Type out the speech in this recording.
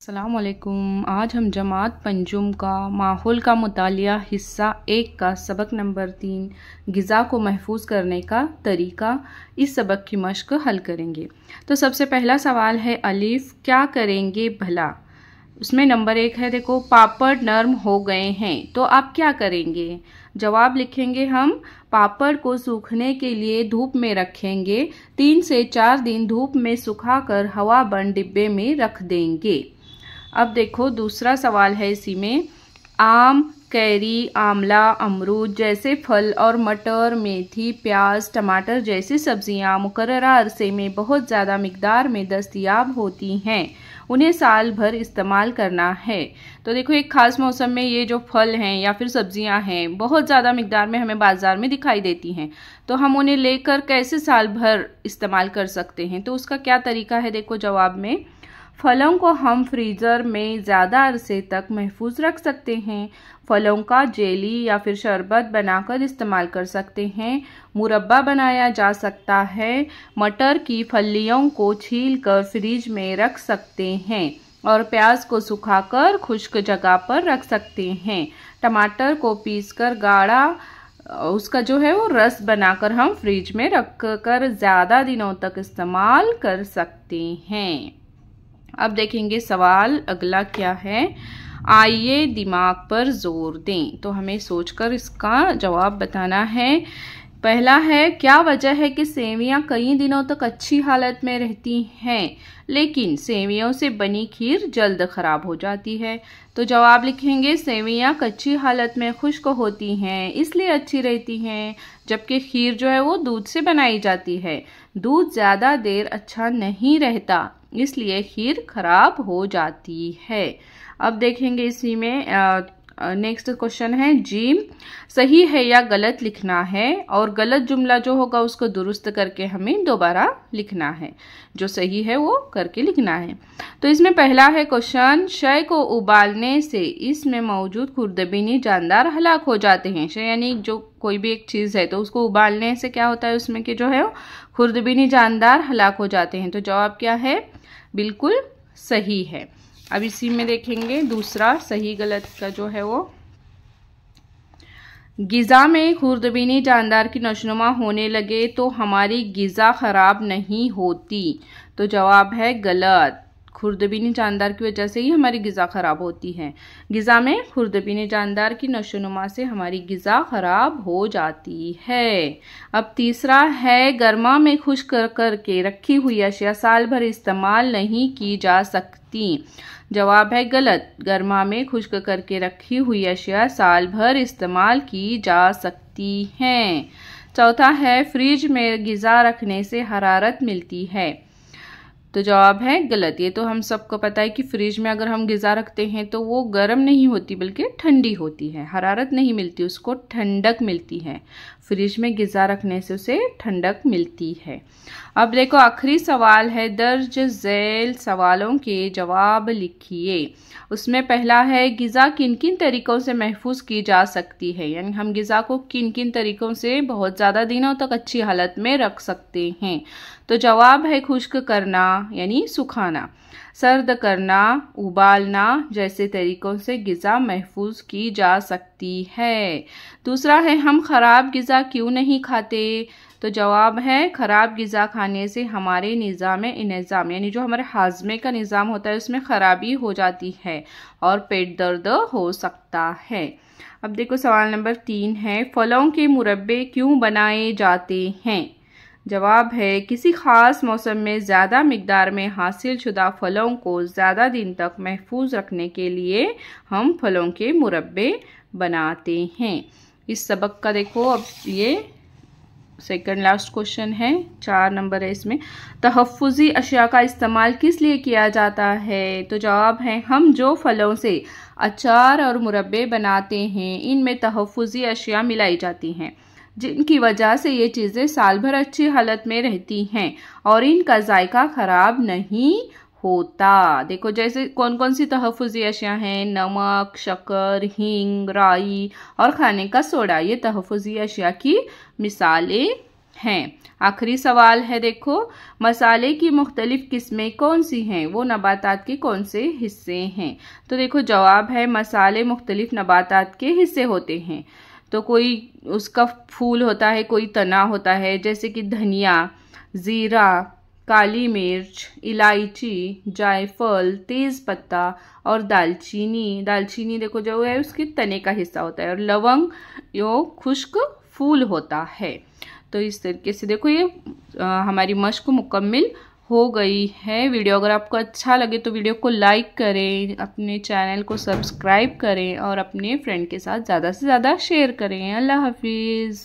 अस्सलाम वालेकुम। आज हम जमात पंजुम का माहौल का मुतालिया हिस्सा 1 का सबक नंबर 3 ग़िज़ा को महफूज करने का तरीका, इस सबक की मश्क हल करेंगे। तो सबसे पहला सवाल है अलीफ, क्या करेंगे भला। उसमें नंबर 1 है, देखो पापड़ नरम हो गए हैं, तो आप क्या करेंगे। जवाब लिखेंगे हम, पापड़ को सूखने के लिए धूप में रखेंगे, 3 से 4 दिन धूप में सुखाकर हवा बंद डिब्बे में रख देंगे। अब देखो दूसरा सवाल है इसी में, आम, कैरी, आंवला, अमरूद जैसे फल और मटर, मेथी, प्याज, टमाटर जैसी सब्जियां मुकर्ररा अरसे में बहुत ज़्यादा मिकदार में दस्तयाब होती हैं, उन्हें साल भर इस्तेमाल करना है। तो देखो एक ख़ास मौसम में ये जो फल हैं या फिर सब्जियां हैं बहुत ज़्यादा मिकदार में हमें बाज़ार में दिखाई देती हैं, तो हम उन्हें लेकर कैसे साल भर इस्तेमाल कर सकते हैं। तो उसका क्या तरीका है, देखो जवाब में, फलों को हम फ्रीज़र में ज़्यादा अरसे तक महफूज रख सकते हैं, फलों का जेली या फिर शरबत बनाकर इस्तेमाल कर सकते हैं, मुरब्बा बनाया जा सकता है, मटर की फलियों को छीलकर फ्रिज में रख सकते हैं और प्याज को सुखाकर खुश्क जगह पर रख सकते हैं, टमाटर को पीसकर गाढ़ा उसका जो है वो रस बनाकर हम फ्रिज में रख कर ज़्यादा दिनों तक इस्तेमाल कर सकते हैं। अब देखेंगे सवाल अगला क्या है, आइए दिमाग पर जोर दें। तो हमें सोचकर इसका जवाब बताना है। पहला है, क्या वजह है कि सेवियां कई दिनों तक अच्छी हालत में रहती हैं लेकिन सेवियों से बनी खीर जल्द खराब हो जाती है। तो जवाब लिखेंगे, सेवियां कच्ची हालत में खुश्क होती हैं इसलिए अच्छी रहती हैं, जबकि खीर जो है वो दूध से बनाई जाती है, दूध ज़्यादा देर अच्छा नहीं रहता इसलिए खीर खराब हो जाती है। अब देखेंगे इसी में नेक्स्ट क्वेश्चन है, जी सही है या गलत लिखना है और गलत जुमला जो होगा उसको दुरुस्त करके हमें दोबारा लिखना है, जो सही है वो करके लिखना है। तो इसमें पहला है क्वेश्चन, शय को उबालने से इसमें मौजूद खुर्दबीनी जानदार हलाक हो जाते हैं। शय यानी जो कोई भी एक चीज़ है तो उसको उबालने से क्या होता है, उसमें के जो है वो खुर्दबीनी जानदार हलाक हो जाते हैं। तो जवाब क्या है, बिल्कुल सही है। अब इसी में देखेंगे दूसरा सही गलत का जो है वो, ग़िज़ा में खुर्दबीनी जानदार की नशोनुमा होने लगे तो हमारी ग़िज़ा खराब नहीं होती। तो जवाब है गलत, खुर्दबीनी जानदार की वजह से ही हमारी ग़िज़ा खराब होती है। ग़िज़ा में खुर्दबीनी जानदार की नशोनुमा से हमारी ग़िज़ा खराब हो जाती है। अब तीसरा है, गर्मा में खुश्क करके रखी हुई अशिया साल भर इस्तेमाल नहीं की जा सकती। जवाब है गलत, गर्मा में खुश्क करके रखी हुई अशिया साल भर इस्तेमाल की जा सकती हैं। चौथा है, फ्रिज में ग़िज़ा रखने से हरारत मिलती है। तो जवाब है गलत। ये तो हम सबको पता है कि फ्रिज में अगर हम ग़िज़ा रखते हैं तो वो गर्म नहीं होती बल्कि ठंडी होती है, हरारत नहीं मिलती, उसको ठंडक मिलती है। फ्रिज में ग़िज़ा रखने से उसे ठंडक मिलती है। अब देखो आखिरी सवाल है, दर्ज झैल सवालों के जवाब लिखिए। उसमें पहला है, ग़िज़ा किन किन तरीक़ों से महफूज की जा सकती है, यानी हम ग़िज़ा को किन किन तरीक़ों से बहुत ज़्यादा दिनों तक अच्छी हालत में रख सकते हैं। तो जवाब है खुश्क करना यानी सुखाना, सर्द करना, उबालना जैसे तरीक़ों से ग़िज़ा महफूज की जा सकती है। दूसरा है, हम ख़राब ग़िज़ा क्यों नहीं खाते। तो जवाब है, ख़राब ग़िज़ा खाने से हमारे निज़ाम इंतज़ाम यानी जो हमारे हाजमे का निज़ाम होता है उसमें ख़राबी हो जाती है और पेट दर्द हो सकता है। अब देखो सवाल नंबर 3 है, फलों के मुरब्बे क्यों बनाए जाते हैं। जवाब है, किसी ख़ास मौसम में ज़्यादा मिकदार में हासिल शुदा फलों को ज़्यादा दिन तक महफूज रखने के लिए हम फलों के मुरब्बे बनाते हैं। इस सबक का देखो अब ये सेकंड लास्ट क्वेश्चन है, 4 नंबर है इसमें, तहफ़्फ़ुज़ी अशिया का इस्तेमाल किस लिए किया जाता है। तो जवाब है, हम जो फलों से अचार और मुरब्बे बनाते हैं इनमें तहफ़्फ़ुज़ी अशिया मिलाई जाती हैं जिनकी वजह से ये चीज़ें साल भर अच्छी हालत में रहती हैं और इनका जायका ख़राब नहीं होता। देखो जैसे कौन कौन सी तहफ़्फ़ुज़ी अशिया हैं, नमक, शक्कर, हींग, राई और खाने का सोडा, ये तहफ़्फ़ुज़ी अशिया की मिसालें हैं। आखिरी सवाल है, देखो मसाले की मुख्तलिफ किस्में कौन सी हैं, वो नबातात के कौन से हिस्से हैं। तो देखो जवाब है मसाले मुख्तलिफ नबातात के हिस्से होते हैं। तो कोई उसका फूल होता है, कोई तना होता है, जैसे कि धनिया, ज़ीरा, काली मिर्च, इलायची, जायफल, तेज पत्ता और दालचीनी। दालचीनी देखो जो है उसके तने का हिस्सा होता है, और लवंग यो खुश्क फूल होता है। तो इस तरीके से देखो ये हमारी मश्क मुकम्मल हो गई है। वीडियो अगर आपको अच्छा लगे तो वीडियो को लाइक करें, अपने चैनल को सब्सक्राइब करें और अपने फ्रेंड के साथ ज़्यादा से ज़्यादा शेयर करें। अल्लाह हाफिज़।